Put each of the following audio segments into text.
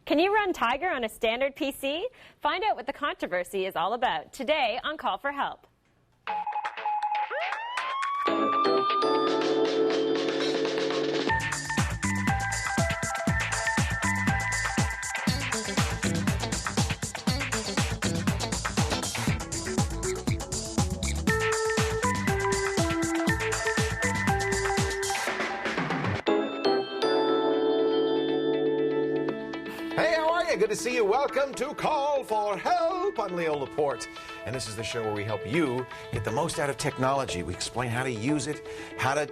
Can you run Tiger on a standard PC? Find out what the controversy is all about today on Call for Help. Good to see you. Welcome to Call for Help. I'm Leo Laporte, and this is the show where we help you get the most out of technology. We explain how to use it, how to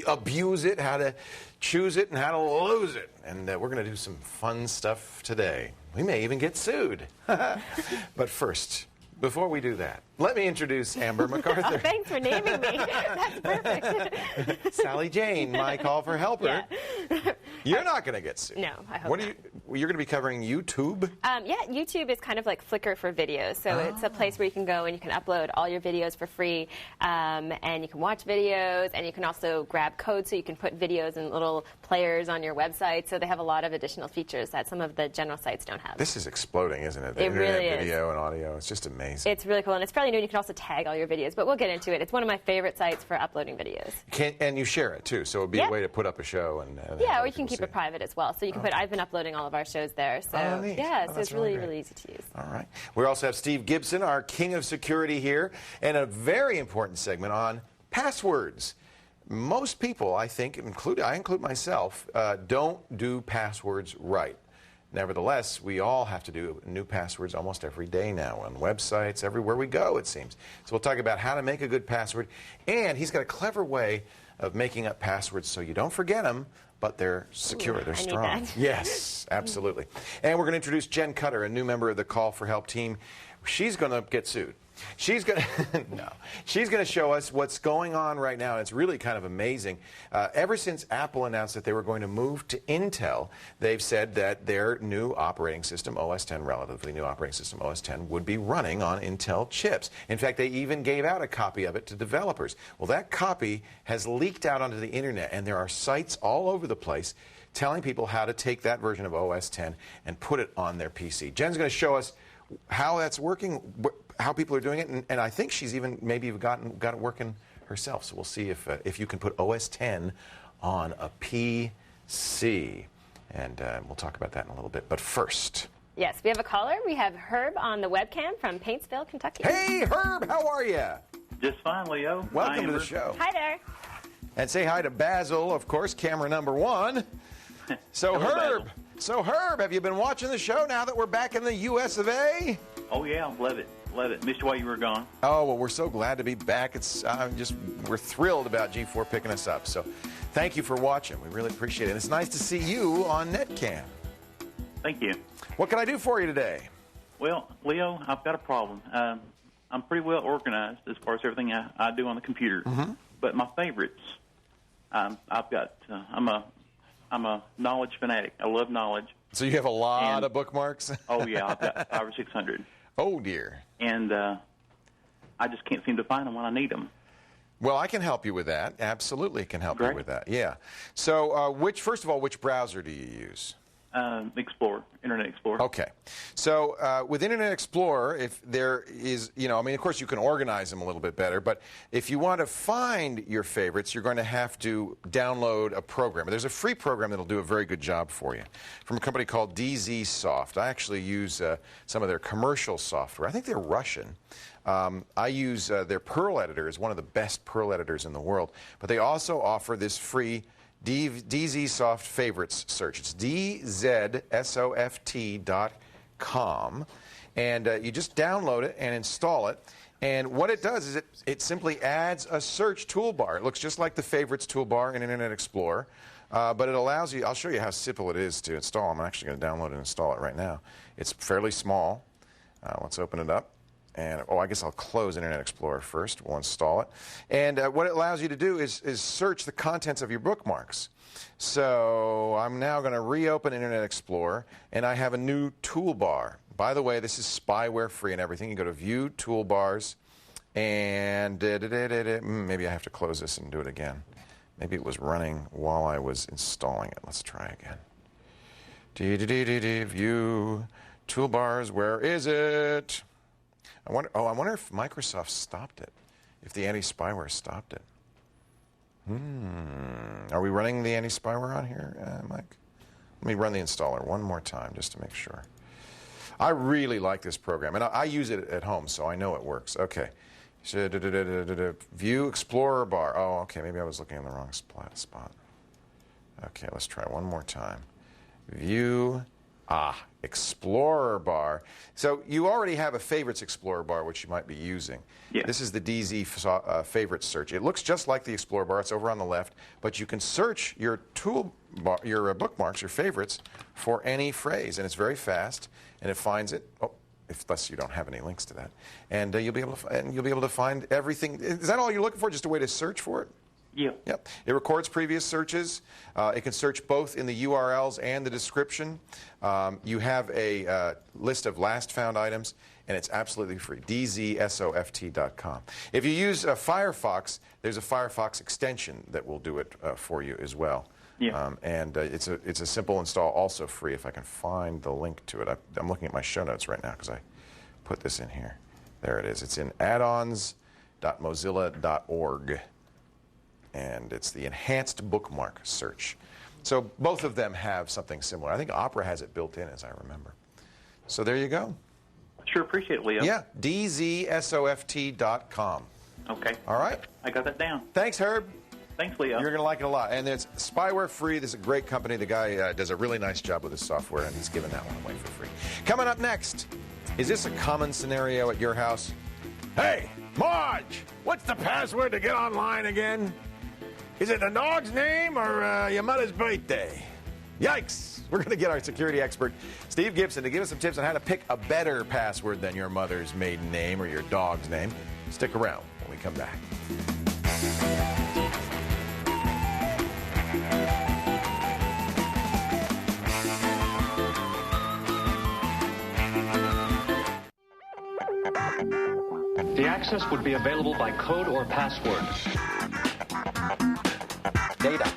abuse it, how to choose it, and how to lose it. And we're going to do some fun stuff today. We may even get sued. But first, before we do that, let me introduce Amber MacArthur. Oh, thanks for naming me. That's perfect. Sally Jane, my Call for Helper. Yeah. You're not going to get sued. No, I hope not. You're going to be covering YouTube? Yeah, YouTube is kind of like Flickr for videos. So it's a place where you can go and you can upload all your videos for free. And you can watch videos, and you can also grab code so you can put videos and little players on your website. So they have a lot of additional features that some of the general sites don't have. This is exploding, isn't it? The It really internet is. video and audio. It's just amazing. It's really cool, and it's fairly new. You can also tag all your videos, but we'll get into it. It's one of my favorite sites for uploading videos. And you share it, too, so it would be a way to put up a show. Yeah, or you can keep it private as well. So you can put, I've been uploading all of our shows there. So neat. yeah, Oh, so it's really, really easy to use. All right. We also have Steve Gibson, our king of security here, and a very important segment on passwords. Most people, I think, I include myself, don't do passwords right. Nevertheless, we all have to do new passwords almost every day now on websites, everywhere we go, it seems. So we'll talk about how to make a good password, and he's got a clever way of making up passwords so you don't forget them, but they're secure, they're strong. I need that. Yes, absolutely. And we're going to introduce Jenn Cutter, a new member of the Call for Help team. She's going to get sued. She's going to show us what's going on right now. And it's really kind of amazing. Ever since Apple announced that they were going to move to Intel, they've said that their new operating system, OS X, relatively new operating system, OS X, would be running on Intel chips. In fact, they even gave out a copy of it to developers. Well, that copy has leaked out onto the internet, and there are sites all over the place telling people how to take that version of OS X and put it on their PC. Jenn's going to show us how that's working, how people are doing it, and I think she's even maybe got it working herself. So we'll see if you can put OS X on a PC, and we'll talk about that in a little bit. But first, yes, we have a caller. We have Herb on the webcam from Paintsville, Kentucky. Hey, Herb, how are you? Just fine, Leo. Welcome to the show. Hi there. And say hi to Basil, of course, camera number one. So Hello, Herb. Basil. So, Herb, have you been watching the show now that we're back in the U.S. of A? Oh, yeah, love it. Love it. Missed you while you were gone. Oh, well, we're so glad to be back. We're thrilled about G4 picking us up. So, thank you for watching. We really appreciate it. And it's nice to see you on Netcam. Thank you. What can I do for you today? Well, Leo, I've got a problem. I'm pretty well organized as far as everything I do on the computer. Mm-hmm. But my favorites, I'm a knowledge fanatic. I love knowledge. So you have a lot of bookmarks? Oh, yeah. I've got 500 or 600. Oh, dear. And I just can't seem to find them when I need them. Well, I can help you with that. Absolutely can help you with that. Yeah. So first of all, which browser do you use? Internet Explorer. Okay. So with Internet Explorer, if there is, of course you can organize them a little bit better, but if you want to find your favorites, you're going to have to download a program. There's a free program that'll do a very good job for you from a company called DZ Soft. I actually use some of their commercial software. I think they're Russian. I use their Perl editor. Is one of the best Perl editors in the world, but they also offer this free DZ Soft Favorites search. It's dzsoft.com, and you just download it and install it. And what it does is it simply adds a search toolbar. It looks just like the Favorites toolbar in Internet Explorer, but it allows you. I'll show you how simple it is to install. I'm actually going to download and install it right now. It's fairly small. Let's open it up. And, I guess I'll close Internet Explorer first. We'll install it. And what it allows you to do is search the contents of your bookmarks. So I'm now going to reopen Internet Explorer, and I have a new toolbar. By the way, this is spyware-free and everything. You go to View, Toolbars, and maybe I have to close this and do it again. Maybe it was running while I was installing it. Let's try again. View toolbars. Where is it? I wonder if Microsoft stopped it. If the anti-spyware stopped it. Are we running the anti-spyware on here, Mike? Let me run the installer one more time just to make sure. I really like this program, and I use it at home, so I know it works. Okay. View Explorer bar. Oh, okay. Maybe I was looking in the wrong spot. Okay, let's try one more time. View Explorer bar. So you already have a favorites Explorer bar, which you might be using. Yeah. This is the DZ favorites search. It looks just like the Explorer bar. It's over on the left, but you can search your toolbar, your bookmarks, your favorites, for any phrase, and it's very fast, and it finds it. Oh, unless you don't have any links to that, and you'll be able to find everything. Is that all you're looking for? Just a way to search for it? Yeah. Yep. It records previous searches. It can search both in the URLs and the description. You have a list of last found items, and it's absolutely free. dzsoft.com. If you use Firefox, there's a Firefox extension that will do it for you as well. Yeah. It's a simple install, also free. If I can find the link to it, I'm looking at my show notes right now because I put this in here. There it is. It's in addons.mozilla.org. And it's the enhanced bookmark search. So both of them have something similar. I think Opera has it built in, as I remember. So there you go. Sure, appreciate it, Leo. Yeah, dzsoft.com. Okay. All right. I got that down. Thanks, Herb. Thanks, Leo. You're going to like it a lot. And it's spyware free. This is a great company. The guy does a really nice job with his software, and he's giving that one away for free. Coming up next, is this a common scenario at your house? Hey, Marge, what's the password to get online again? Is it the dog's name or your mother's birthday? Yikes! We're going to get our security expert, Steve Gibson, to give us some tips on how to pick a better password than your mother's maiden name or your dog's name. Stick around when we come back. The access would be available by code or password. Data.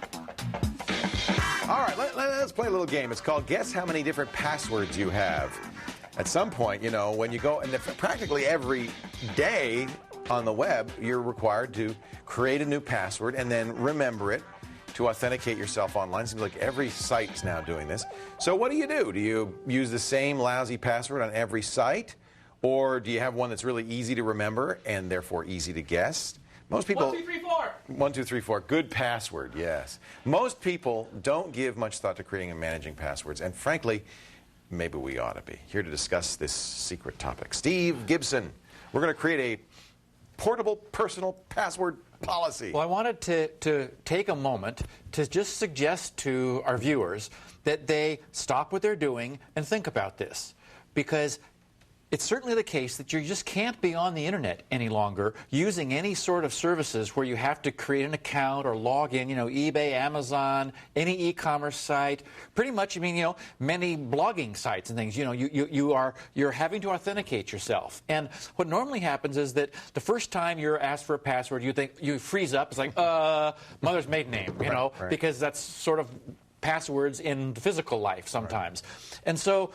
All right, let's play a little game. It's called Guess How Many Different Passwords You Have. At some point, you know, when you go, and practically every day on the web, you're required to create a new password and then remember it to authenticate yourself online. Seems like every site is now doing this. So what do? Do you use the same lousy password on every site? Or do you have one that's really easy to remember and therefore easy to guess? Most people. 1, 2, 3, 4. 1, 2, 3, 4. Good password, yes. Most people don't give much thought to creating and managing passwords, and frankly, maybe we ought to be. Here to discuss this secret topic, Steve Gibson. We're going to create a portable personal password policy. Well, I wanted to take a moment to just suggest to our viewers that they stop what they're doing and think about this, because it's certainly the case that you just can't be on the internet any longer using any sort of services where you have to create an account or log in, eBay, Amazon, any e-commerce site. Pretty much, many blogging sites and things, you're having to authenticate yourself. And what normally happens is that the first time you're asked for a password, you freeze up. It's like, mother's maiden name, right. Because that's sort of passwords in physical life sometimes. Right. And so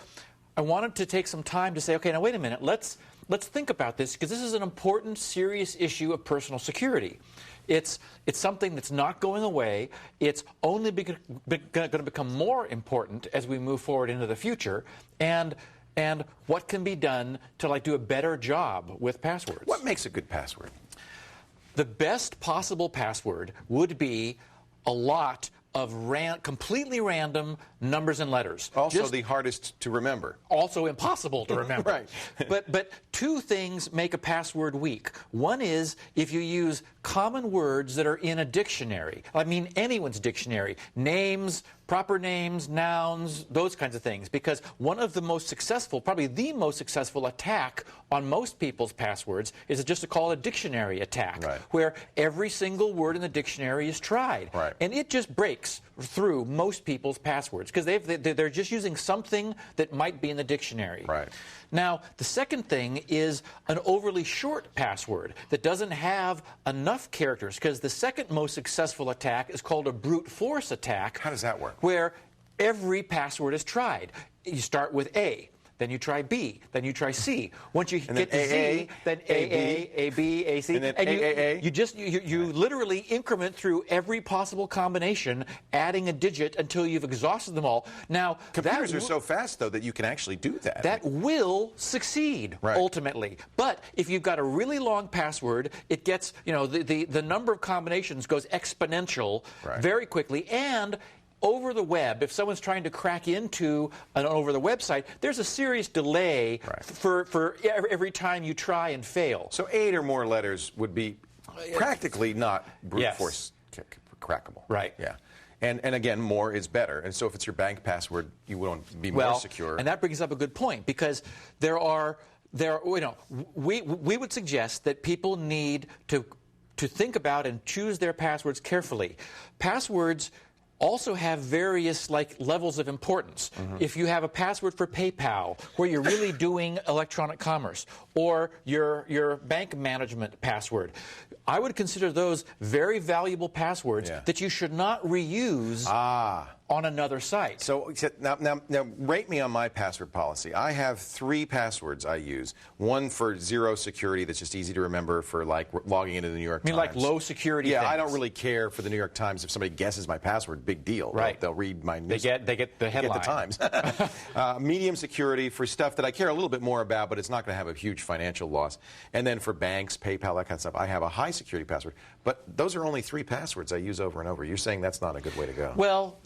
I wanted to take some time to say, okay, now wait a minute, let's think about this, because this is an important, serious issue of personal security. It's something that's not going away. It's only going to become more important as we move forward into the future, and what can be done to do a better job with passwords. What makes a good password? The best possible password would be a lot of completely random numbers and letters. Also the hardest to remember. Also impossible to remember. Right. But two things make a password weak. One is if you use common words that are in a dictionary. I mean anyone's dictionary. Names, proper names, nouns, those kinds of things. Because one of the most successful, probably the most successful attack on most people's passwords is just to call it a dictionary attack, right, where every single word in the dictionary is tried. Right. And it just breaks through most people's passwords because they're just using something that might be in the dictionary. Right. Now, the second thing is an overly short password that doesn't have enough characters, because the second most successful attack is called a brute force attack. How does that work? Where every password is tried. You start with A. Then you try B. Then you try C. Once you get to Z, then AA, AB, AC, and then AAA. You literally increment through every possible combination, adding a digit until you've exhausted them all. Now, computers are so fast though that you can actually do that. That will succeed ultimately. But if you've got a really long password, it gets the number of combinations goes exponential very quickly. And over the web, if someone's trying to crack into an over the website, there's a serious delay for every time you try and fail. So 8 or more letters would be practically not brute force crackable. Right. Yeah. And again, more is better. And so if it's your bank password, you won't be more secure. And that brings up a good point, because we would suggest that people need to think about and choose their passwords carefully. Passwords also have various levels of importance. If you have a password for PayPal, where you're really doing electronic commerce, or your bank management password, I would consider those very valuable passwords that you should not reuse on another site. So now rate me on my password policy. I have 3 passwords I use. One for zero security, that's just easy to remember for logging into the New York Times. Like low security things. I don't really care for the New York Times. If somebody guesses my password, big deal. Right. They'll read my news. They get the headline. They get the Times. Medium security for stuff that I care a little bit more about, but it's not going to have a huge financial loss. And then for banks, PayPal, that kind of stuff, I have a high security password. But those are only 3 passwords I use over and over. You're saying that's not a good way to go. Well,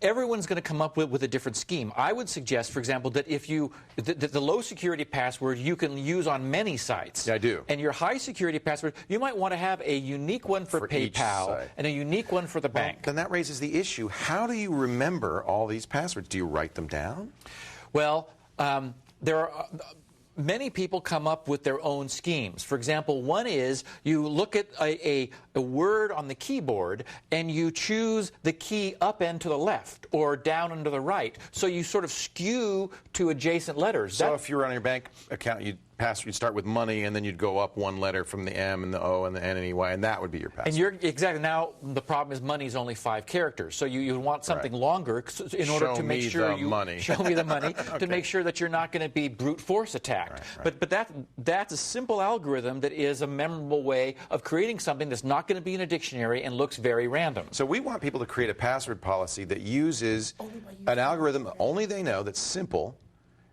everyone's going to come up with a different scheme. I would suggest, for example, that if the low security password you can use on many sites. Yeah, I do. And your high security password, you might want to have a unique one for PayPal and a unique one for the bank. Then that raises the issue. How do you remember all these passwords? Do you write them down? Well, there are... Many people come up with their own schemes. For example, one is you look at a word on the keyboard and you choose the key up and to the left or down and to the right. So you sort of skew to adjacent letters. So if you were on your bank account, you'd start with money, and then you'd go up one letter from the M and the O and the N and E Y, and that would be your password. And exactly. Now, the problem is money is only 5 characters. So you want something longer in order to make sure you... Show me the money. To make sure that you're not going to be brute force attacked. But that's a simple algorithm that is a memorable way of creating something that's not going to be in a dictionary and looks very random. So we want people to create a password policy that uses an algorithm only they know, that's simple,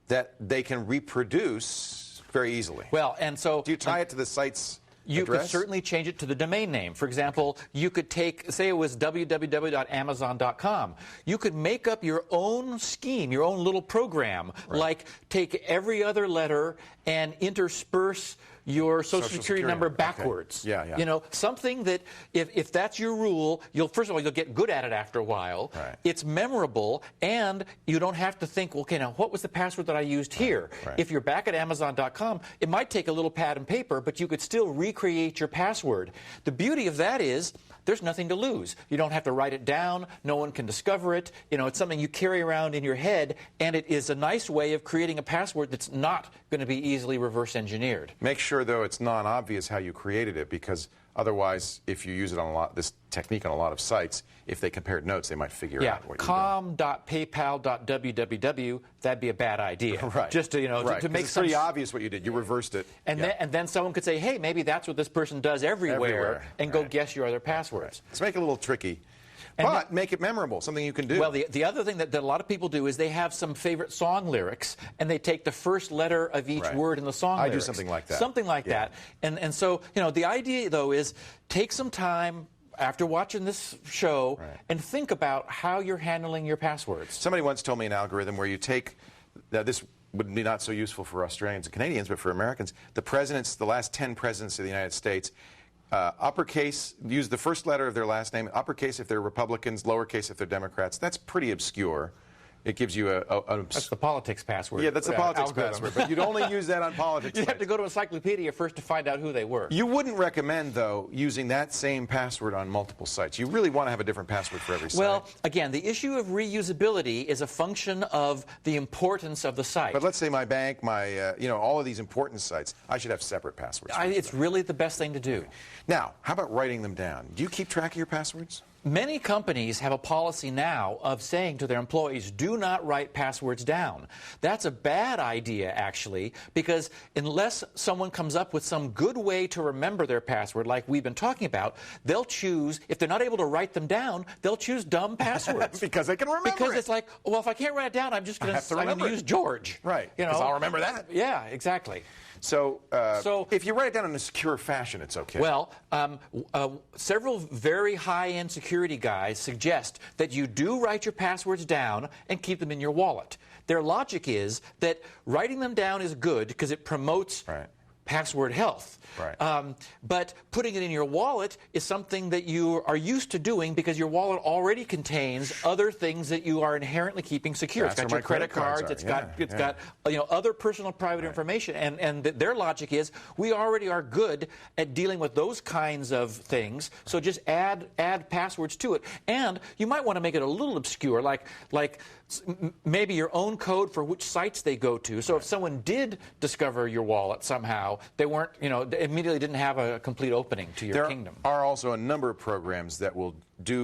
that they can reproduce very easily. Well, and so... Do you tie it to the site's You address? could certainly change it to the domain name. For example, you could say it was www.amazon.com. You could make up your own scheme, your own little program, like take every other letter and intersperse your Social Security number backwards. Okay. Yeah. You know, something that if that's your rule, first of all, you'll get good at it after a while. Right. It's memorable, and you don't have to think, okay, now what was the password that I used here? Right. If you're back at Amazon.com, it might take a little pad and paper, but you could still recreate your password. The beauty of that is there's nothing to lose. You don't have to write it down. No one can discover it. You know, it's something you carry around in your head, and it is a nice way of creating a password that's not going to be easily reverse engineered. Make sure, though, it's non-obvious how you created it, because otherwise, if you use it on this technique on a lot of sites, if they compared notes, they might figure out what you're doing. com.paypal.www, that'd be a bad idea. Right. Just to, to make it's pretty obvious what you did. You reversed it. And then someone could say, hey, maybe that's what this person does everywhere. And go guess your other passwords. Let's make it a little tricky. But make it memorable, something you can do. Well, the other thing that a lot of people do is they have some favorite song lyrics, and they take the first letter of each word in the song lyrics. I do something like that. Something like that. And so, the idea, though, is take some time after watching this show and think about how you're handling your passwords. Somebody once told me an algorithm where you take, this would be not so useful for Australians and Canadians, but for Americans, the last 10 presidents of the United States, uppercase, use the first letter of their last name, uppercase if they're Republicans, lowercase if they're Democrats. That's pretty obscure. It gives you That's the politics password. Yeah, that's the politics password, but you'd only use that on politics. You'd have to go to Encyclopedia first to find out who they were. You wouldn't recommend, though, using that same password on multiple sites. You really want to have a different password for every site. Well, again, the issue of reusability is a function of the importance of the site. But let's say my bank, all of these important sites, I should have separate passwords. It's really the best thing to do. Now, how about writing them down? Do you keep track of your passwords? Many companies have a policy now of saying to their employees, do not write passwords down. That's a bad idea, actually, because unless someone comes up with some good way to remember their password, like we've been talking about, they'll choose, if they're not able to write them down, they'll choose dumb passwords. Because they can remember Because it's like, well, if I can't write it down, I'm just going to use George. Right, you know, because I'll remember that. Yeah, exactly. So if you write it down in a secure fashion, it's okay. Well, several very high-end security guys suggest that you do write your passwords down and keep them in your wallet. Their logic is that writing them down is good because it promotes password health. Right. But putting it in your wallet is something that you are used to doing because your wallet already contains other things that you are inherently keeping secure. That's it's got your credit cards. It's got other personal private information. And their logic is we already are good at dealing with those kinds of things. So just add passwords to it. And you might want to make it a little obscure, like maybe your own code for which sites they go to. So if someone did discover your wallet somehow, they weren't, they immediately didn't have a complete opening to your kingdom. There are also a number of programs that will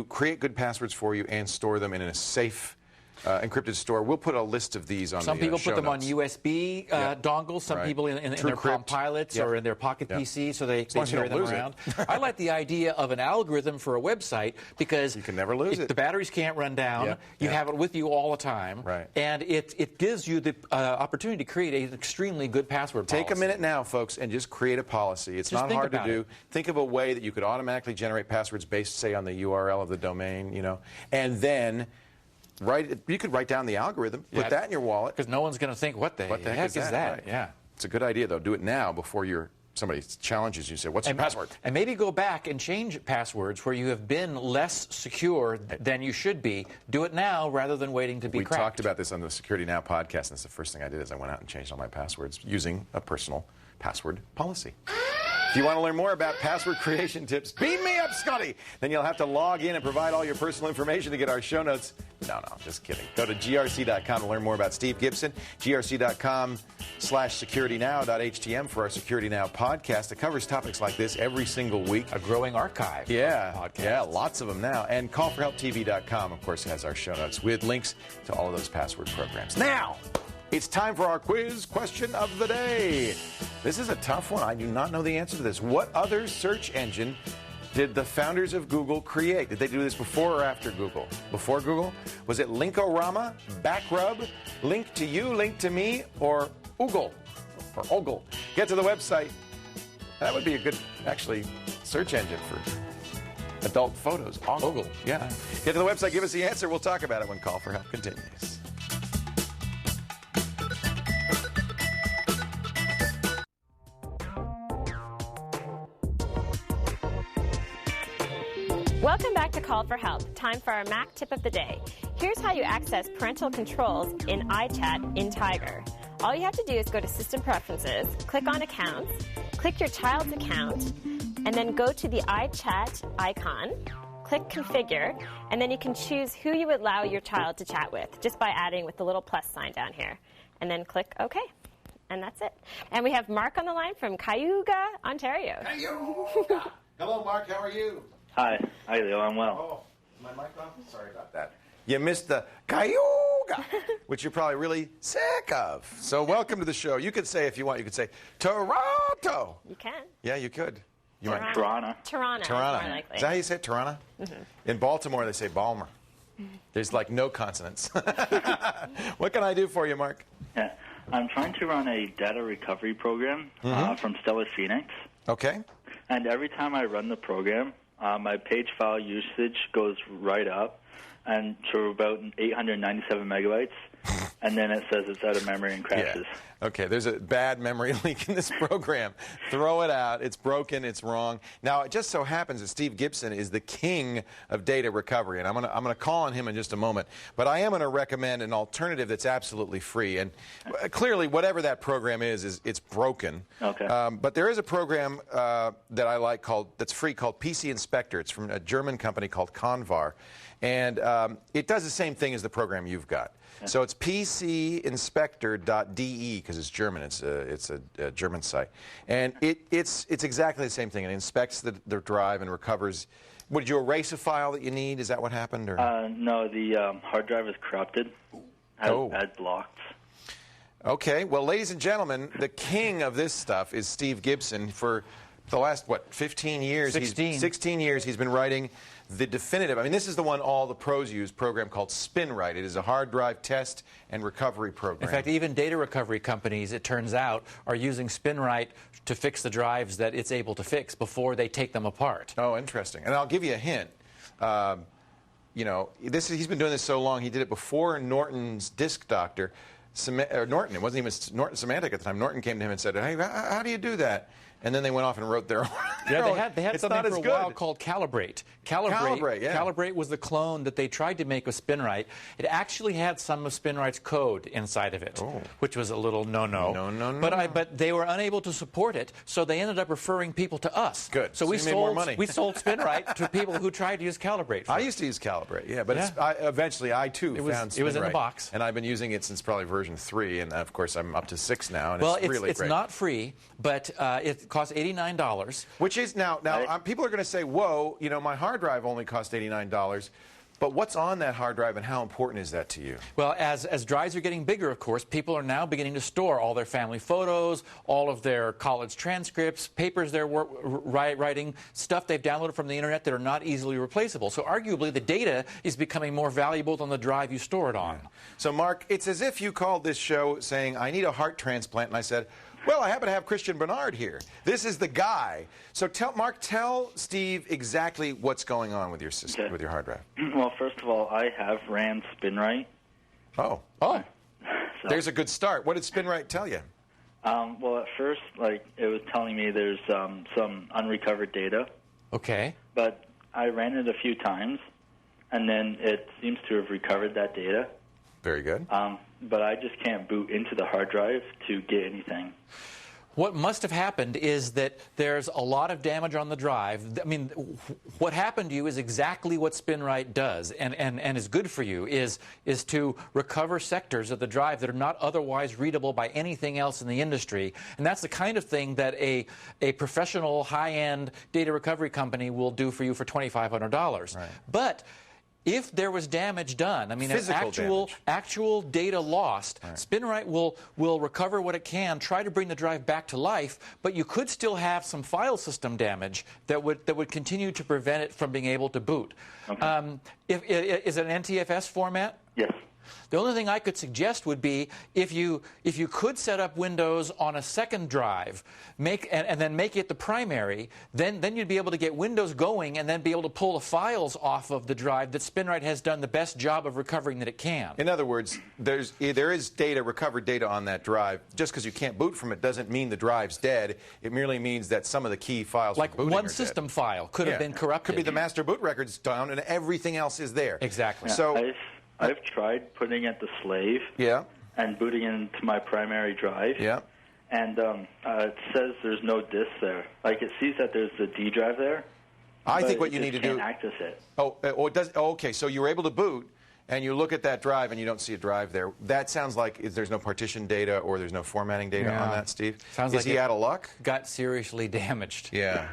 create good passwords for you and store them in a safe encrypted store. We'll put a list of these on Some people put them on USB dongles. Some people in their Palm Pilots or in their Pocket PC, so they carry them around. I like the idea of an algorithm for a website because you can never lose it. The batteries can't run down. You have it with you all the time. Right. And it gives you the opportunity to create an extremely good password policy. Take a minute now, folks, and just create a policy. It's not hard to do. Think of a way that you could automatically generate passwords based, say, on the URL of the domain, and then you could write down the algorithm, put that in your wallet. Because no one's going to think, what the heck is that? Right. Yeah. It's a good idea, though. Do it now before somebody challenges you. Say, what's your password? And maybe go back and change passwords where you have been less secure than you should be. Do it now rather than waiting to be cracked. We talked about this on the Security Now podcast, and that's the first thing I did is I went out and changed all my passwords using a personal password policy. If you want to learn more about password creation tips, beam me up, Scotty! Then you'll have to log in and provide all your personal information to get our show notes. No, just kidding. Go to grc.com to learn more about Steve Gibson. grc.com/securitynow.htm for our Security Now podcast. It covers topics like this every single week. A growing archive of podcasts. Yeah, lots of them now. And callforhelptv.com, of course, has our show notes with links to all of those password programs. Now, it's time for our quiz question of the day. This is a tough one. I do not know the answer to this. What other search engine did the founders of Google create? Did they do this before or after Google? Before Google? Was it Linkorama, Backrub, Link to You, Link to Me, or Oogle? Or Ogle? Get to the website. That would be a good, actually, search engine for adult photos. Ogle. Yeah. Get to the website, give us the answer. We'll talk about it when Call for Help continues. Welcome back to Call for Help. Time for our Mac tip of the day. Here's how you access parental controls in iChat in Tiger. All you have to do is go to System Preferences, click on Accounts, click your child's account, and then go to the iChat icon, click Configure, and then you can choose who you would allow your child to chat with just by adding with the little plus sign down here. And then click OK. And that's it. And we have Mark on the line from Cayuga, Ontario. Cayuga! Hello, Mark. How are you? Hi, Leo. I'm well. Oh, my mic off? Sorry about that. You missed the Cayuga, which you're probably really sick of. So welcome to the show. You could say, if you want, you could say Toronto. You can. Yeah, you could. You Toronto. Toronto. Is more likely. Is that how you say it, Toronto? Mm-hmm. In Baltimore, they say Balmer. There's like no consonants. What can I do for you, Mark? Yeah, I'm trying to run a data recovery program from Stellar Phoenix. Okay. And every time I run the program, my page file usage goes right up and to about 897 megabytes, and then it says it's out of memory and crashes. Yeah. Okay, there's a bad memory leak in this program. Throw it out. It's broken. It's wrong. Now, it just so happens that Steve Gibson is the king of data recovery, and I'm gonna call on him in just a moment. But I am going to recommend an alternative that's absolutely free. And clearly, whatever that program is it's broken. Okay. But there is a program that I like that's free called PC Inspector. It's from a German company called Convar. And it does the same thing as the program you've got. So it's pcinspector.de because it's German. It's a German site, and it's exactly the same thing. It inspects the drive and recovers Did you erase a file that you need? Is that what happened? Or? No, the hard drive is corrupted. Had blocks. Okay. Well, ladies and gentlemen, the king of this stuff is Steve Gibson. For the last, 15 years? 16 years he's been writing the definitive. I mean, this is the one all the pros use, program called SpinRite. It is a hard drive test and recovery program. In fact, even data recovery companies, it turns out, are using SpinRite to fix the drives that it's able to fix before they take them apart. Oh, interesting. And I'll give you a hint. He's been doing this so long, he did it before Norton's Disk Doctor. Norton, it wasn't even Norton Symantec at the time. Norton came to him and said, hey, how do you do that? And then they went off and wrote their own. Yeah, they had something for a while called Calibrate. Calibrate was the clone that they tried to make with SpinRite. It actually had some of SpinRite's code inside of it, which was a little no-no. But they were unable to support it, so they ended up referring people to us. Good. So we made more money. We sold SpinRite to people who tried to use Calibrate. I used to use Calibrate, but eventually I too found SpinRite. It was in the box, and I've been using it since probably version 3, and of course I'm up to 6 now. And well, it's really it's great. not free, but it costs $89. Which is now people are going to say, whoa, my hard drive only cost $89. But what's on that hard drive, and how important is that to you? Well, as drives are getting bigger, of course, people are now beginning to store all their family photos, all of their college transcripts, papers they're writing, stuff they've downloaded from the internet that are not easily replaceable. So arguably, the data is becoming more valuable than the drive you store it on. So, Mark, it's as if you called this show saying, I need a heart transplant, and I said, well, I happen to have Christian Bernard here. This is the guy. So, Mark, tell Steve exactly what's going on with your system, with your hard drive. Well, first of all, I have ran SpinRite. Oh. So, there's a good start. What did SpinRite tell you? Well, at first, it was telling me there's some unrecovered data. Okay. But I ran it a few times, and then it seems to have recovered that data. Very good. But I just can't boot into the hard drive to get anything. What must have happened is that there's a lot of damage on the drive. I mean, what happened to you is exactly what SpinRite does and is good for you, is to recover sectors of the drive that are not otherwise readable by anything else in the industry. And that's the kind of thing that a professional, high-end data recovery company will do for you for $2,500. Right. But if there was damage done, I mean, actual data lost, right, SpinRite will recover what it can, try to bring the drive back to life, but you could still have some file system damage that would continue to prevent it from being able to boot. Okay. Is it an NTFS format? Yes. The only thing I could suggest would be if you could set up Windows on a second drive, and then make it the primary, then you'd be able to get Windows going and then be able to pull the files off of the drive that SpinRite has done the best job of recovering that it can. In other words, there is recovered data on that drive. Just because you can't boot from it doesn't mean the drive's dead. It merely means that some of the key files like for booting one are system dead. File could have been corrupted. Could be the master boot records down and everything else is there. Exactly. Yeah, So I've tried putting it the slave and booting it into my primary drive. Yeah. And it says there's no disk there. Like, it sees that there's the D drive there. I think what you need to do. Can't access it. It does. Okay, so you were able to boot, and you look at that drive, and you don't see a drive there. That sounds like there's no partition data or there's no formatting data on that, Steve. Sounds is like he out of luck? Got seriously damaged. Yeah.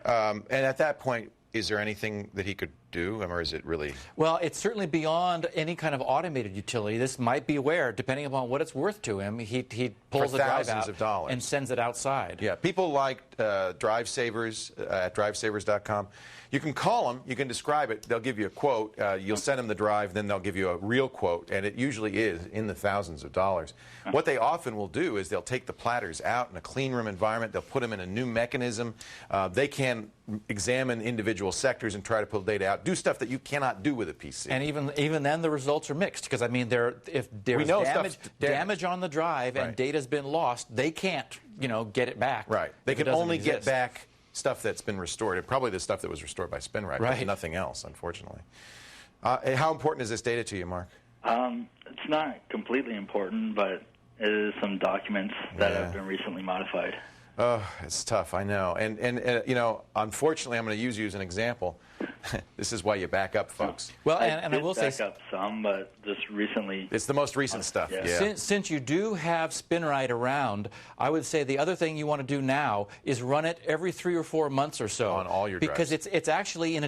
And at that point, is there anything that he could do, or is it really? Well, it's certainly beyond any kind of automated utility. This might be where, depending upon what it's worth to him, he pulls the drive out of dollars and sends it outside. Yeah, people like Drive Savers at drivesavers.com. You can call them, you can describe it, they'll give you a quote, you'll send them the drive, then they'll give you a real quote, and it usually is in the thousands of dollars. What they often will do is they'll take the platters out in a clean room environment, they'll put them in a new mechanism, they can examine individual sectors and try to pull data out, do stuff that you cannot do with a PC. And even then the results are mixed, because I mean, if there's damage on the drive and data's been lost, they can't get it back. Right. They can only get back stuff that's been restored, and probably the stuff that was restored by SpinRite, but nothing else, unfortunately. How important is this data to you, Mark? It's not completely important, but it is some documents that have been recently modified. Oh, it's tough, I know. And unfortunately, I'm going to use you as an example. This is why you back up, folks. Well, and I will say, back up some, but just recently. It's the most recent stuff. Yeah. Since you do have SpinRite around, I would say the other thing you want to do now is run it every 3 or 4 months or so on all your drives. because it's actually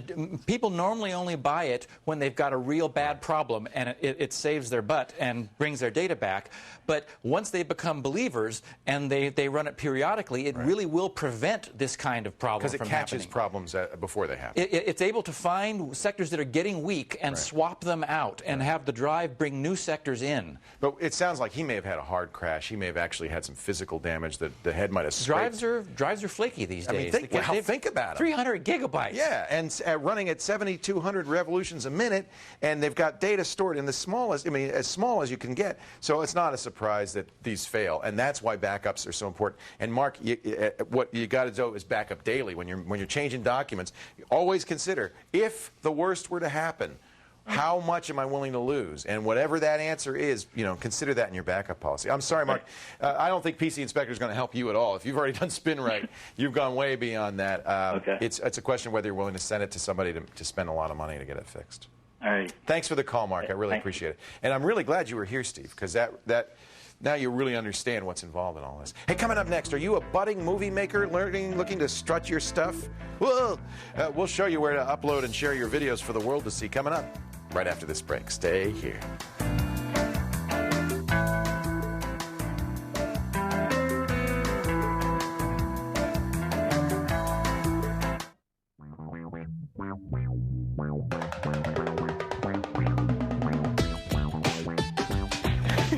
people normally only buy it when they've got a real bad problem and it saves their butt and brings their data back. But once they become believers and they run it periodically, it really will prevent this kind of problem from happening. Because it catches problems before they happen. It's able to find sectors that are getting weak and swap them out and have the drive bring new sectors in. But it sounds like he may have had a hard crash. He may have actually had some physical damage that the head might have scraped. Drives are flaky these days. I mean, think about it. 300 gigabytes. Yeah, and running at 7,200 revolutions a minute, and they've got data stored in the smallest, as small as you can get. So it's not a surprise that these fail, and that's why backups are so important. And Mark, what you got to do is back up daily when you're changing documents. Always consider, if the worst were to happen, how much am I willing to lose? And whatever that answer is, consider that in your backup policy. I'm sorry, Mark. I don't think PC Inspector is going to help you at all. If you've already done SpinRite, you've gone way beyond that. Okay. It's a question of whether you're willing to send it to somebody to spend a lot of money to get it fixed. All right. Thanks for the call, Mark. I really appreciate it. And I'm really glad you were here, Steve, because that now you really understand what's involved in all this. Hey, coming up next, are you a budding movie maker looking to strut your stuff? Well, we'll show you where to upload and share your videos for the world to see coming up right after this break. Stay here.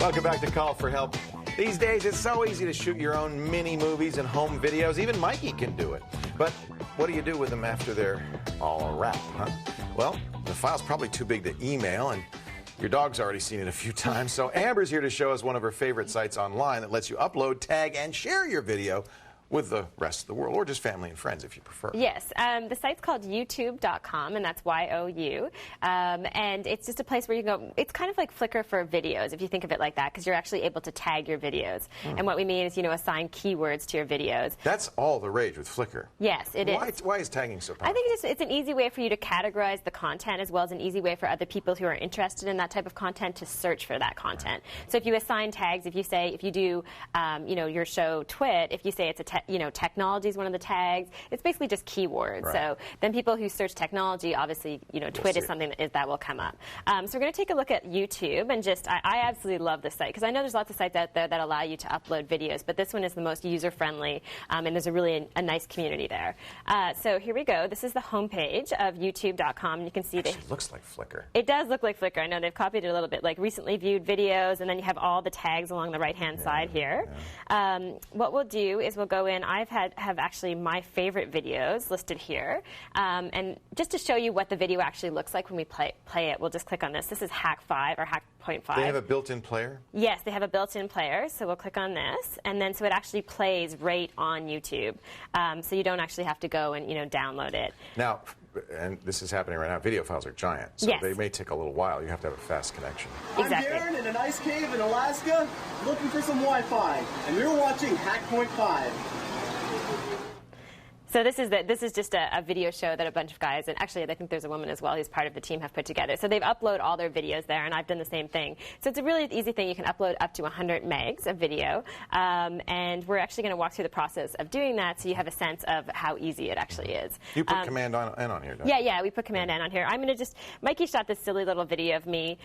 Welcome back to Call for Help. These days, it's so easy to shoot your own mini movies and home videos. Even Mikey can do it. But what do you do with them after they're all wrapped, huh? Well, the file's probably too big to email, and your dog's already seen it a few times. So Amber's here to show us one of her favorite sites online that lets you upload, tag, and share your video with the rest of the world, or just family and friends if you prefer. Yes, the site's called youtube.com, and that's Y-O-U, and it's just a place where you can go. It's kind of like Flickr for videos, if you think of it like that, because you're actually able to tag your videos. And what we mean is, assign keywords to your videos. That's all the rage with Flickr. Yes, it is. Why is tagging so powerful? I think it's an easy way for you to categorize the content, as well as an easy way for other people who are interested in that type of content to search for that content. So if you assign tags, if you do, your show Twit, if you say it's a technology is one of the tags. It's basically just keywords. Right. So then people who search technology, obviously, Twit is something that will come up. So we're going to take a look at YouTube, and I absolutely love this site because I know there's lots of sites out there that allow you to upload videos, but this one is the most user-friendly, and there's a nice community there. So here we go. This is the homepage of YouTube.com. You can see it looks like Flickr. It does look like Flickr. I know they've copied it a little bit, like recently viewed videos, and then you have all the tags along the right-hand side here. Yeah. What we'll do is we'll go in. I have actually my favorite videos listed here. And just to show you what the video actually looks like when we play it, we'll just click on this. This is Hack 5 or Hack 0.5. They have a built-in player? Yes, they have a built-in player. So we'll click on this. And then so it actually plays right on YouTube. So you don't actually have to go and download it. Now, and this is happening right now, video files are giant. So they may take a little while. You have to have a fast connection. Exactly. I'm Darren in an ice cave in Alaska looking for some Wi-Fi. And we were watching Hack 0.5. So this is just a video show that a bunch of guys, and actually I think there's a woman as well who's part of the team, have put together. So they've uploaded all their videos there, and I've done the same thing. So it's a really easy thing. You can upload up to 100 megs of video, and we're actually going to walk through the process of doing that so you have a sense of how easy it actually is. You put Command N on here, don't you? Yeah, we put Command N on here. I'm going to Mikey shot this silly little video of me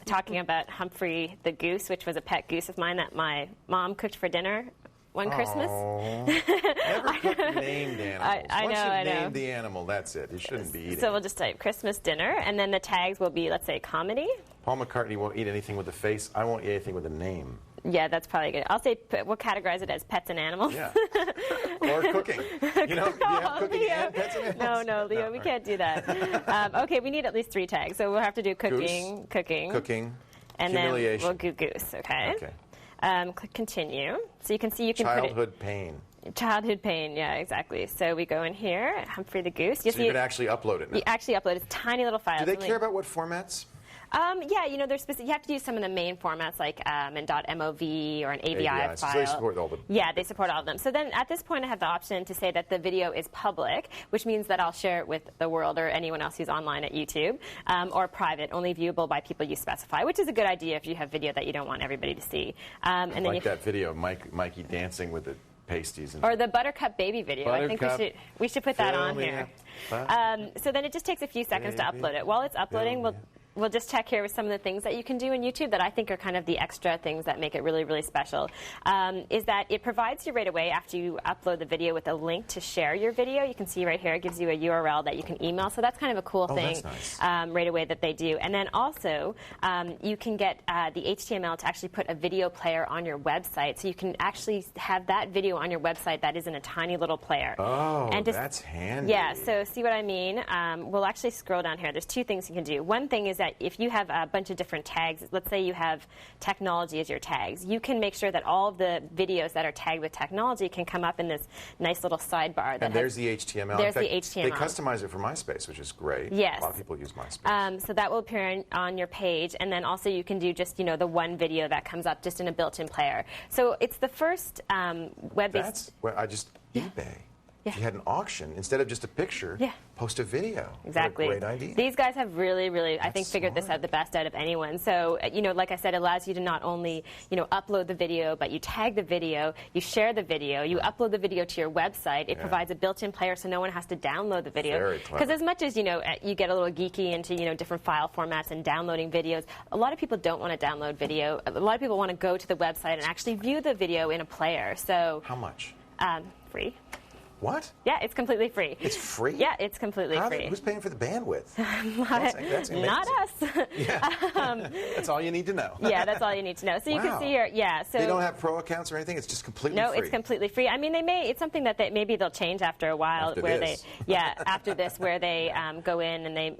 talking about Humphrey the goose, which was a pet goose of mine that my mom cooked for dinner one Christmas. Never cook named animals. I Once know. you've named the animal, that's it. You shouldn't be eating So we'll just type Christmas dinner, and then the tags will be, let's say, comedy. Paul McCartney won't eat anything with a face. I won't eat anything with a name. Yeah, that's probably good. I'll say we'll categorize it as pets and animals. Yeah. Or cooking. Do you have cooking and pets and animals? No, Leo, we can't do that. Okay, we need at least 3 tags, so we'll have to do cooking, and humiliation. then we'll do goose. Okay. Click continue. So you can see Childhood pain. Childhood pain, yeah, exactly. So we go in here, Humphrey the Goose. So you can actually upload it now. You actually upload it. It's a tiny little file. Do they care about what formats? Yeah, you know, there's you have to use some of the main formats like an .mov or an AVI file. So they support all the... Yeah, they support all of them. So then at this point I have the option to say that the video is public, which means that I'll share it with the world or anyone else who's online at YouTube, or private, only viewable by people you specify, which is a good idea if you have video that you don't want everybody to see. And then like that video of Mikey dancing with the pasties. Or the Buttercup baby video. I think we should put that on here. So then it just takes a few seconds to upload it. While it's uploading, we'll just check here with some of the things that you can do in YouTube that I think are kind of the extra things that make it really, really special. Is that it provides you right away after you upload the video with a link to share your video. You can see right here it gives you a URL that you can email. So that's kind of a cool thing right away that they do. And then also you can get the HTML to actually put a video player on your website. So you can actually have that video on your website that is in a tiny little player. Oh, and that's handy. Yeah, so see what I mean? We'll actually scroll down here. There's two things you can do. One thing is that if you have a bunch of different tags, let's say you have technology as your tags, you can make sure that all of the videos that are tagged with technology can come up in this nice little sidebar. And there's the HTML. There's the HTML. They customize it for MySpace, which is great. Yes. A lot of people use MySpace. So that will appear on your page, and then also you can do just, you know, the one video that comes up just in a built-in player. So it's the first web-based... That's where eBay. Yeah. If you had an auction, instead of just a picture, post a video. Exactly. What a great idea. These guys have really, I think, figured this out the best out of anyone. So, you know, like I said, it allows you to not only, you know, upload the video, but you tag the video, you share the video, you upload the video to your website. It provides a built-in player so no one has to download the video. Very clever. Because as much as, you know, you get a little geeky into, you know, different file formats and downloading videos, a lot of people don't want to download video. A lot of people want to go to the website and actually view the video in a player. So how much? Free. What? Yeah, it's completely free. It's free? Yeah, it's completely free. Who's paying for the bandwidth? that's not us. Yeah. That's all you need to know. Yeah, that's all you need to know. So you can see here, so they don't have pro accounts or anything? It's just completely free? No, it's completely free. I mean, it's something that maybe they'll change after a while. After this, where they go in and they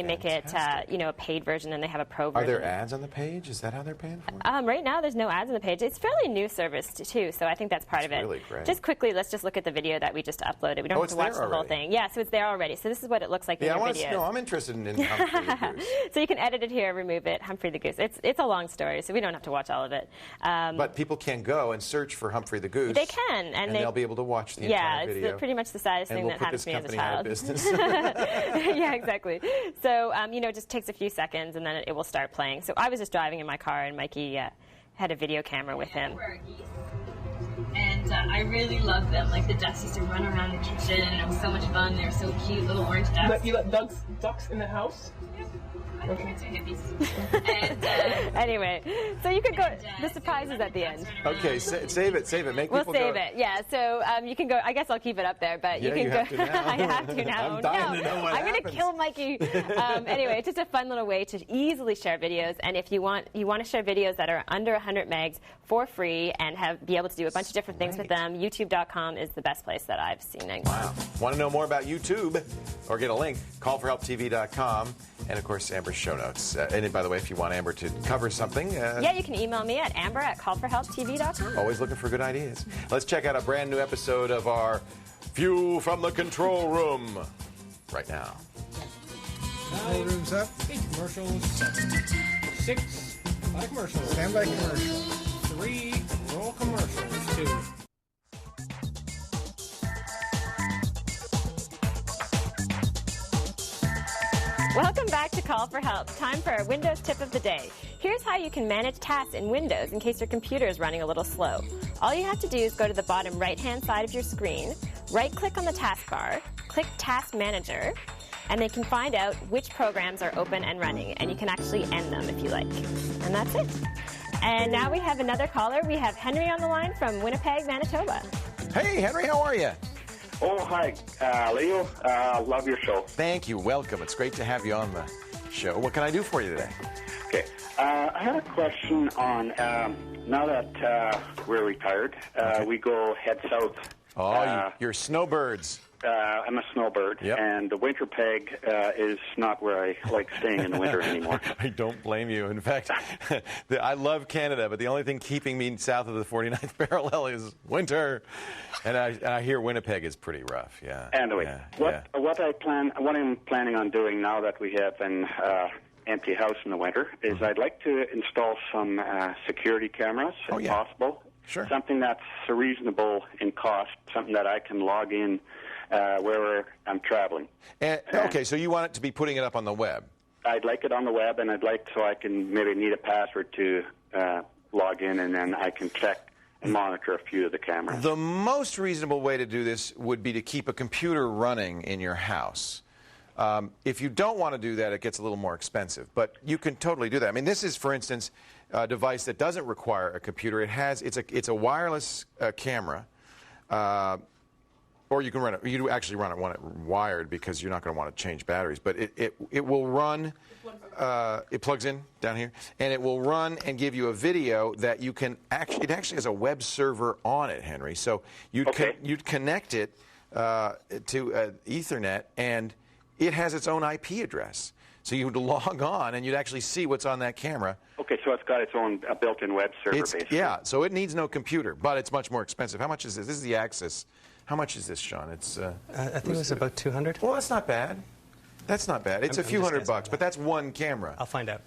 make it, you know, a paid version and they have a pro version. Are there ads on the page? Is that how they're paying for it? Right now, there's no ads on the page. It's a fairly new service, too, so I think that's part of it. Really great. Just quickly, let's just look at the video that we just uploaded. We don't have to watch the whole thing. Yeah, so it's there already. So this is what it looks like in your videos. No, I'm interested in Humphrey the Goose. So you can edit it here, remove it, Humphrey the Goose. It's a long story, so we don't have to watch all of it. But people can go and search for Humphrey the Goose. They can. And they'll be able to watch the entire video. Yeah, it's pretty much the saddest thing that happened to me as a child. And we'll put this company out of business. Yeah, exactly. So, you know, it just takes a few seconds, and then it will start playing. So I was just driving in my car, and Mikey had a video camera with him. And I really loved them. Like, the ducks used to run around the kitchen, and it was so much fun. They were so cute, little orange ducks. You let ducks in the house? I think it's hippies. And, anyway, so you could go. The surprise is at the end. Okay, save it. Make we'll people save it. Yeah. So you can go. I guess I'll keep it up there, but you can go. I have to now. I'm dying to know what I'm going to kill Mikey. Anyway, it's just a fun little way to easily share videos. And if you want to share videos that are under 100 megs for free and be able to do a bunch of different things with them, YouTube.com is the best place that I've seen it. Wow. Want to know more about YouTube or get a link? Callforhelptv.com. And, of course, Amber's show notes. And, by the way, if you want Amber to cover something... you can email me at amber@callforhelptv.com. Always looking for good ideas. Let's check out a brand new episode of our View from the Control Room right now. Control room's up. 8 commercials. 6 by commercials. Stand by commercial. 3 roll commercials. 2. Welcome back to Call for Help. Time for our Windows tip of the day. Here's how you can manage tasks in Windows in case your computer is running a little slow. All you have to do is go to the bottom right-hand side of your screen, right-click on the taskbar, click Task Manager, and they can find out which programs are open and running, and you can actually end them if you like. And that's it. And now we have another caller. We have Henry on the line from Winnipeg, Manitoba. Hey, Henry, how are you? Oh, hi, Leo. Love your show. Thank you. Welcome. It's great to have you on the show. What can I do for you today? Okay. I had a question on, now that we're retired, we go head south. Oh, you're snowbirds. I'm a snowbird, and the winter peg is not where I like staying in the winter anymore. I don't blame you. In fact, I love Canada, but the only thing keeping me south of the 49th parallel is winter. And I hear Winnipeg is pretty rough. Yeah. Anyway, what I'm planning on doing now that we have an empty house in the winter is I'd like to install some security cameras, if possible. Sure. Something that's reasonable in cost, something that I can log in wherever I'm traveling. Okay, so you want it to be putting it up on the web? I'd like it on the web, and I'd like so I can maybe need a password to log in, and then I can check and monitor a few of the cameras. The most reasonable way to do this would be to keep a computer running in your house. If you don't want to do that, it gets a little more expensive, but you can totally do that. I mean, this is, for instance, a device that doesn't require a computer. It's a wireless camera, or you can run it. You actually want it wired because you're not going to want to change batteries. But it will run. It plugs in down here, and it will run and give you a video that you can actually. It actually has a web server on it, Henry. So you'd connect it to Ethernet, and it has its own IP address. So you would log on, and you'd actually see what's on that camera. Okay, so it's got its own built-in web server, basically. Yeah, so it needs no computer, but it's much more expensive. How much is this? This is the Axis. How much is this, Sean? It's. I think it was about $200. Well, that's not bad. That's not bad. It's a few $100, but that's one camera. I'll find out.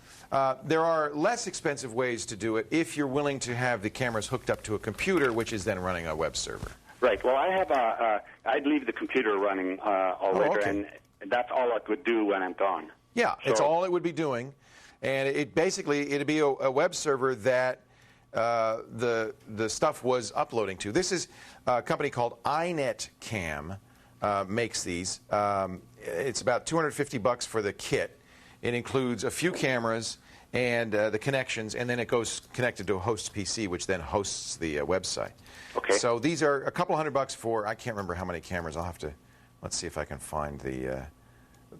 There are less expensive ways to do it if you're willing to have the cameras hooked up to a computer, which is then running a web server. Right. Well, I have I'd leave the computer running all winter, and that's all it would do when I'm gone. Yeah, it's all it would be doing, and it'd be a web server that the stuff was uploading to. This is a company called iNetCam makes these. It's about $250 for the kit. It includes a few cameras and the connections, and then it goes connected to a host PC, which then hosts the website. Okay. So these are a couple $100 for, I can't remember how many cameras. I'll have to, let's see if I can find the,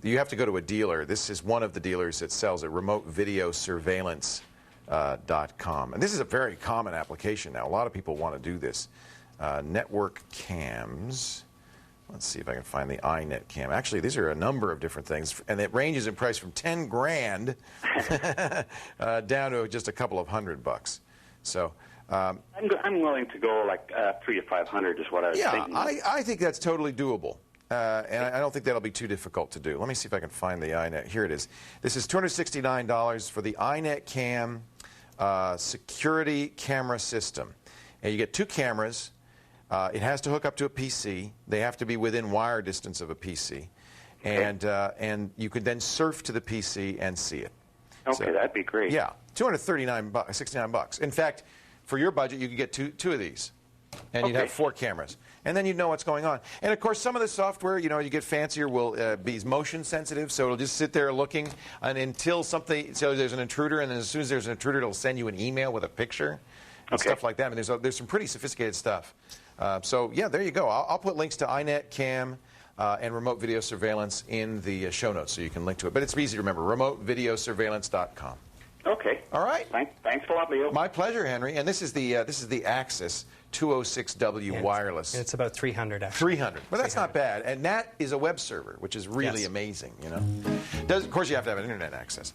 you have to go to a dealer. This is one of the dealers that sells it, remotevideosurveillance.com. And this is a very common application now. A lot of people want to do this. Network cams. Let's see if I can find the iNet cam. Actually, these are a number of different things, and it ranges in price from $10,000 down to just a couple of $100. So I'm willing to go like $300 to $500 is what I was thinking. Yeah, I think that's totally doable, and I don't think that'll be too difficult to do. Let me see if I can find the iNet. Here it is. This is $269 for the iNet cam security camera system, and you get two cameras. It has to hook up to a PC. They have to be within wire distance of a PC. And you could then surf to the PC and see it. Okay, so, that'd be great. Yeah, $69. In fact, for your budget, you could get two of these. And you'd have 4 cameras. And then you'd know what's going on. And, of course, some of the software, you get fancier, will be motion sensitive. So it'll just sit there looking until there's an intruder. And then as soon as there's an intruder, it'll send you an email with a picture and stuff like that. I mean, there's some pretty sophisticated stuff. So, yeah, there you go. I'll put links to iNet, Cam, and remote video surveillance in the show notes so you can link to it. But it's easy to remember, remotevideosurveillance.com. Okay. All right. Thanks a lot, Leo. My pleasure, Henry. And this is the Axis 206W wireless. It's about $300, actually. $300. But that's not bad. And that is a web server, which is really amazing, Of course, you have to have an internet access.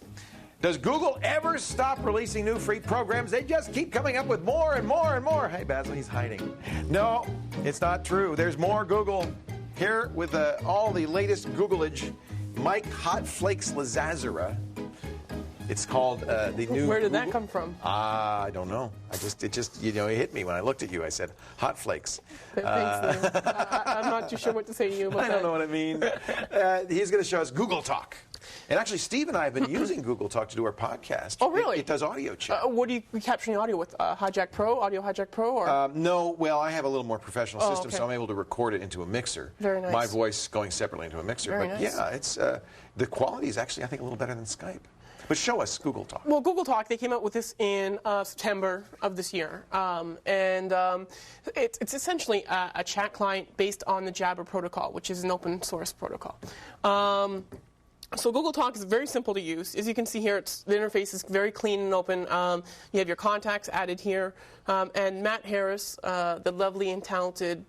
Does Google ever stop releasing new free programs? They just keep coming up with more and more and more. Hey, Basil, he's hiding. No, it's not true. There's more Google. Here with all the latest Googleage, Mike Hot Flakes Lazazara. It's called the new. Where did that come from? I don't know. It just it hit me when I looked at you. I said, Hot Flakes. Thanks, I'm not too sure what to say to you about that. I don't know what it means. He's going to show us Google Talk. And actually, Steve and I have been using Google Talk to do our podcast. Oh, really? It does audio chat. What do you capture the audio with? Hijack Pro, Audio Hijack Pro? Or? No, well, I have a little more professional system, so I'm able to record it into a mixer. Very nice. My voice going separately into a mixer. Very but nice. Yeah, it's the quality is actually, I think, a little better than Skype. But show us Google Talk. Well, Google Talk, they came out with this in September of this year. It's essentially a chat client based on the Jabber protocol, which is an open source protocol. So Google Talk is very simple to use. As you can see here, the interface is very clean and open. You have your contacts added here. And Matt Harris, the lovely and talented...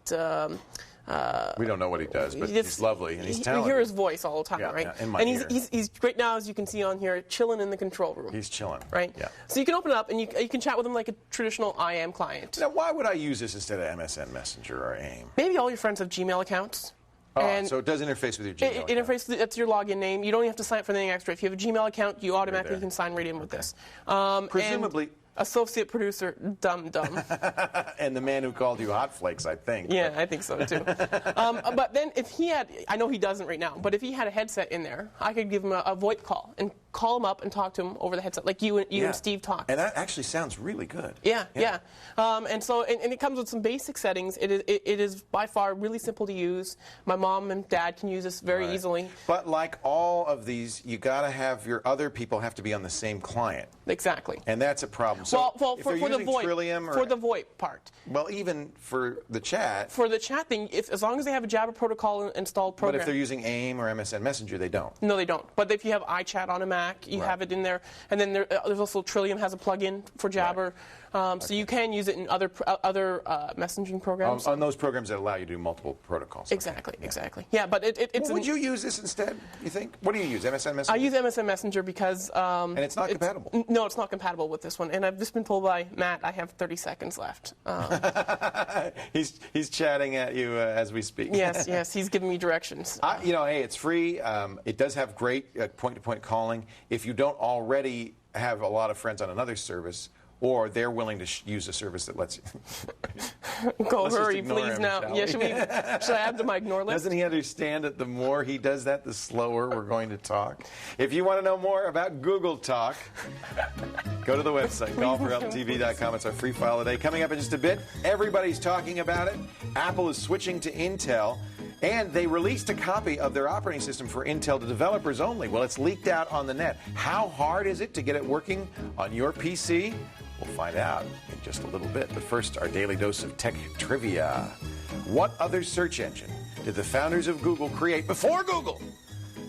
we don't know what he does, but he's lovely and he's talented. You hear his voice all the time, right? Yeah, in my ear. He's right now, as you can see on here, chilling in the control room. He's chilling. Right? Yeah. So you can open it up and you can chat with him like a traditional IM client. Now, why would I use this instead of MSN Messenger or AIM? Maybe all your friends have Gmail accounts. And so it does interface with your Gmail account. Interface, that's your login name. You don't even have to sign up for anything extra. If you have a Gmail account, you automatically can sign right in with this. Presumably. And associate producer, dumb. And the man who called you Hot Flakes, I think. Yeah, I think so too. But then if he had, I know he doesn't right now, but if he had a headset in there, I could give him a VoIP call and call him up and talk to him over the headset, like you and Steve talk. And that actually sounds really good. Yeah. And it comes with some basic settings. It is by far really simple to use. My mom and dad can use this very easily. But like all of these, you got to have your other people have to be on the same client. Exactly. And that's a problem. So well, if for they're the using VoIP, Trillium or, for the VoIP part. Well, even for the chat. For the chat thing, as long as they have a Jabber protocol installed program. But if they're using AIM or MSN Messenger, they don't. No, they don't. But if you have iChat on a Mac, you have it in there. And then there's also Trillium has a plugin for Jabber. So you can use it in other messaging programs. On those programs that allow you to do multiple protocols. Exactly. Yeah, but it's... Would you use this instead, you think? What do you use, MSN Messenger? I use MSN Messenger because... and it's not compatible? No, it's not compatible with this one. And I've just been told by Matt I have 30 seconds left. He's chatting at you as we speak. Yes, he's giving me directions. Hey, it's free. It does have great point-to-point calling. If you don't already have a lot of friends on another service, or they're willing to use a service that lets you. Go, hurry, please, now. Yeah, should I add to my ignore list? Doesn't he understand that the more he does that, the slower we're going to talk? If you want to know more about Google Talk, go to the website, callforhelptv.com. It's our free file today. Coming up in just a bit, everybody's talking about it. Apple is switching to Intel. And they released a copy of their operating system for Intel to developers only. Well, it's leaked out on the net. How hard is it to get it working on your PC? We'll find out in just a little bit. But first, our daily dose of tech trivia. What other search engine did the founders of Google create before Google?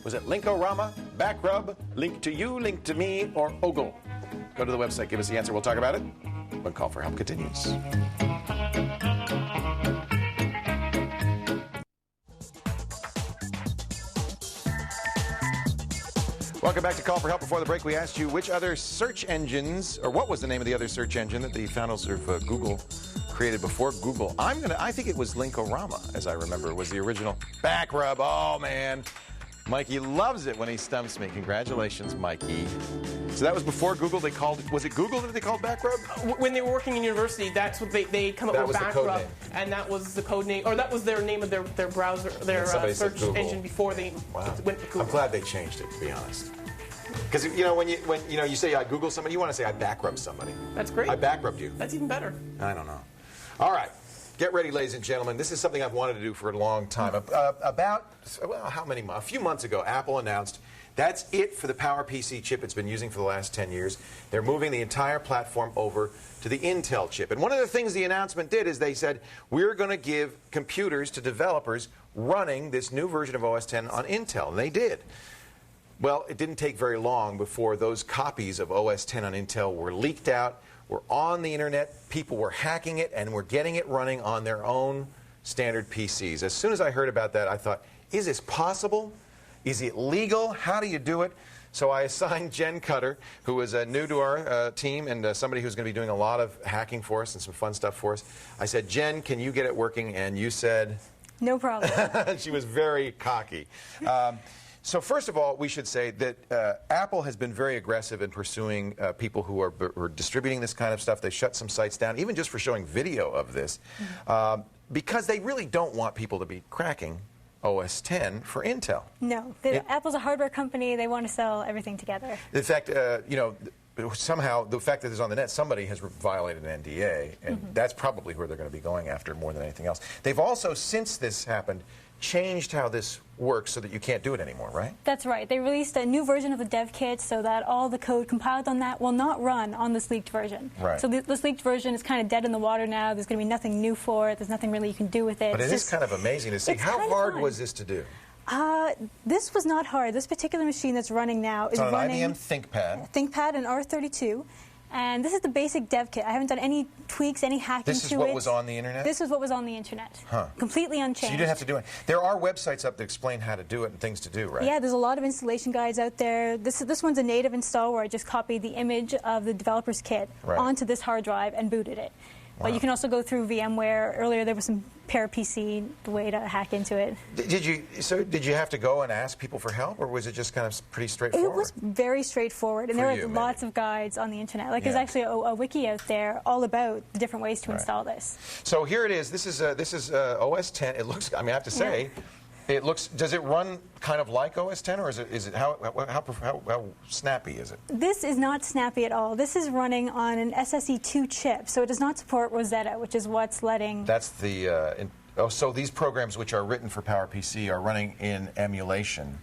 Was it Linkorama, Backrub, Link to You, Link to Me, or Ogle? Go to the website, give us the answer. We'll talk about it when Call for Help continues. Welcome back to Call for Help. Before the break, we asked you which other search engines, or what was the name of the other search engine that the founders of Google created before Google? I think it was Linkorama, as I remember, was the original. Backrub, oh man. Mikey loves it when he stumps me. Congratulations, Mikey. So that was before Google. Was it Google that they called Backrub? When they were working in university, that's what they come up with Backrub, and that was the code name, or that was their name of their browser, their search engine before they went to Google. I'm glad they changed it, to be honest. Because when you say I Google somebody, you want to say I backrub somebody. That's great. I backrubbed you. That's even better. I don't know. All right. Get ready, ladies and gentlemen. This is something I've wanted to do for a long time. A few months ago, Apple announced that's it for the PowerPC chip it's been using for the last 10 years. They're moving the entire platform over to the Intel chip. And one of the things the announcement did is they said, we're going to give computers to developers running this new version of OS X on Intel. And they did. Well, it didn't take very long before those copies of OS X on Intel were leaked out, were on the internet, people were hacking it, and were getting it running on their own standard PCs. As soon as I heard about that, I thought, is this possible? Is it legal? How do you do it? So I assigned Jenn Cutter, who is new to our team and somebody who's going to be doing a lot of hacking for us and some fun stuff for us. I said, Jenn, can you get it working? And you said? No problem. She was very cocky. So first of all, we should say that Apple has been very aggressive in pursuing people who are distributing this kind of stuff. They shut some sites down, even just for showing video of this, because they really don't want people to be cracking OS X for Intel. No. Apple's a hardware company. They want to sell everything together. In fact, somehow the fact that it's on the net, somebody has violated an NDA, and that's probably where they're going to be going after more than anything else. They've also, since this happened, changed how this works so that you can't do it anymore, right? That's right. They released a new version of the dev kit so that all the code compiled on that will not run on this leaked version. Right. So this leaked version is kind of dead in the water now. There's going to be nothing new for it. There's nothing really you can do with it. But it is kind of amazing to see. How hard was this to do? This was not hard. This particular machine that's running now is running an IBM ThinkPad. ThinkPad and R32. And this is the basic dev kit. I haven't done any tweaks, any hacking to it. This is what was on the internet? This is what was on the internet. Completely unchanged. So you didn't have to do it. There are websites up that explain how to do it and things to do, right? Yeah, there's a lot of installation guides out there. This one's a native install where I just copied the image of the developer's kit onto this hard drive and booted it. But you can also go through VMware. Earlier there was some PowerPC, the way to hack into it. Did you have to go and ask people for help, or was it just kind of pretty straightforward? It was very straightforward, and there are lots of guides on the internet. Like there's actually a wiki out there all about the different ways to install this. So here it is. This is OS 10. It looks. I mean, I have to say. It looks. Does it run kind of like OS 10, or is it how snappy is it? This is not snappy at all. This is running on an SSE2 chip, so it does not support Rosetta, which is what's letting. That's the. So these programs which are written for PowerPC are running in emulation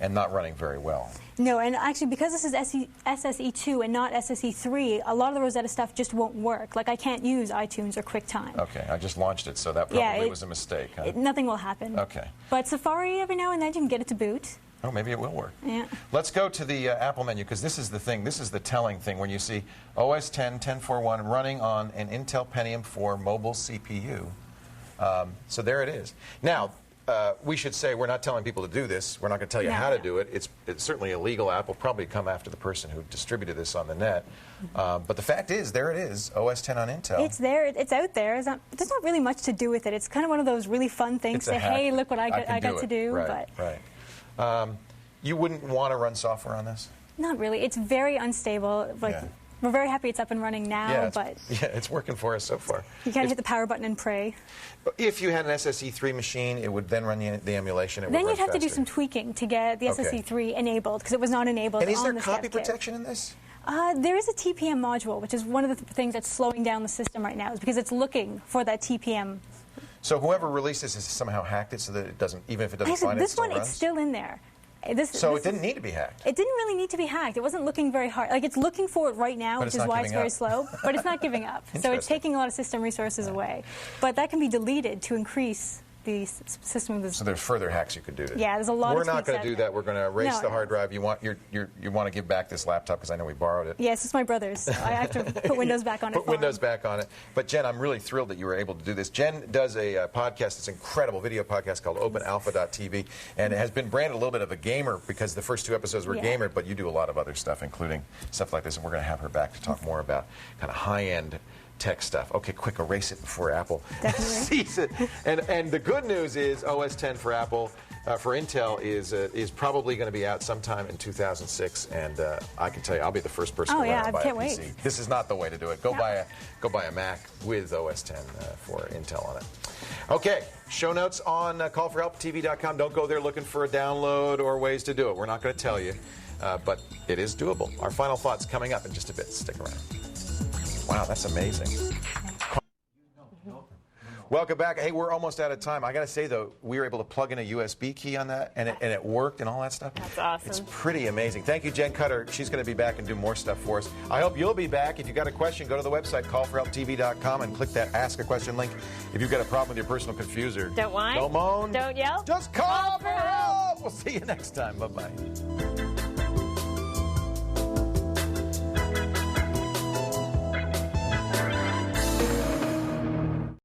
and not running very well. No, and actually because this is SSE2 and not SSE3, a lot of the Rosetta stuff just won't work. Like I can't use iTunes or QuickTime. Okay, I just launched it, so that probably was a mistake. Huh? Nothing will happen. Okay. But Safari, every now and then you can get it to boot. Oh, maybe it will work. Yeah. Let's go to the Apple menu, because this is the thing. This is the telling thing when you see OS 10 10.4.1 running on an Intel Pentium 4 mobile CPU. So there it is. Now, we should say we're not telling people to do this. We're not going to tell you how to do it. It's certainly illegal. Apple probably come after the person who distributed this on the net. But the fact is, there it is, OS 10 on Intel. It's there. It's out there. There's not really much to do with it. It's kind of one of those really fun things. Say, hey, look what I got to do. Right, right. You wouldn't want to run software on this? Not really. It's very unstable. Like. Yeah. We're very happy it's up and running now, but it's working for us so far. You can't hit the power button and pray. If you had an SSE3 machine, it would then run the emulation. Then you'd have to do some tweaking to get the SSE3 enabled, because it was not enabled on the And is there copy protection in this? There is a TPM module, which is one of the things that's slowing down the system right now, is because it's looking for that TPM. So whoever released this has somehow hacked it so that it doesn't, even if it doesn't find it, it still runs? This one, it's still in there. So it didn't need to be hacked? It didn't really need to be hacked. It wasn't looking very hard. Like, it's looking for it right now, which is why it's very slow. But it's not giving up. So it's taking a lot of system resources away. But that can be deleted to increase the system. So there's further hacks you could do to it. Yeah, there's a lot of We're not going to do that. We're going to erase the hard drive. You want to give back this laptop, because I know we borrowed it. Yes, it's my brother's. I have to put Windows back on it. Put Windows back on it. But Jen, I'm really thrilled that you were able to do this. Jen does a podcast, this incredible video podcast called OpenAlpha.tv, and it has been branded a little bit of a gamer because the first 2 episodes were gamer, but you do a lot of other stuff, including stuff like this, and we're going to have her back to talk more about kind of high-end tech stuff. Okay, quick, erase it before Apple sees it. And the good news is OS 10 for Apple, for Intel, is probably going to be out sometime in 2006. And I can tell you, I'll be the first person to buy a PC. Wait. This is not the way to do it. Go buy a Mac with OS 10 for Intel on it. Okay, show notes on callforhelptv.com. Don't go there looking for a download or ways to do it. We're not going to tell you, but it is doable. Our final thoughts coming up in just a bit. Stick around. Wow, that's amazing. Welcome back. Hey, we're almost out of time. I got to say, though, we were able to plug in a USB key on that, and it worked and all that stuff. That's awesome. It's pretty amazing. Thank you, Jenn Cutter. She's going to be back and do more stuff for us. I hope you'll be back. If you've got a question, go to the website, callforhelptv.com, and click that Ask a Question link. If you've got a problem with your personal confuser, don't whine. Don't moan. Don't yell. Just call for help. We'll see you next time. Bye-bye.